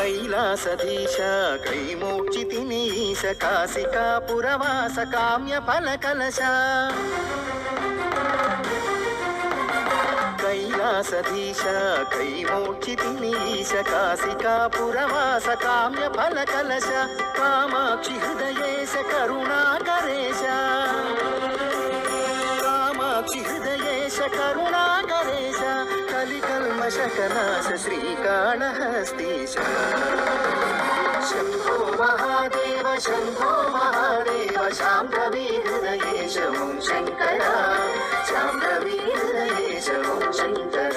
कैलासधीश कैमोक्षितिनीश काशिकापुरवास काम्यफलकलश कैलासधीश कैमोक्षितिनीश काशिकापुरवास काम्यफलकलश Kamakshi Hridayesh करुणाकरेश Kamakshi Hridayesh करुणाकरेश कलिकल्मषकनाश श्रीकाళहस्तीश Shambho Mahadev Shambhavi Hridayesh Om Shankar Shambhavi Hridayesh Om Shankar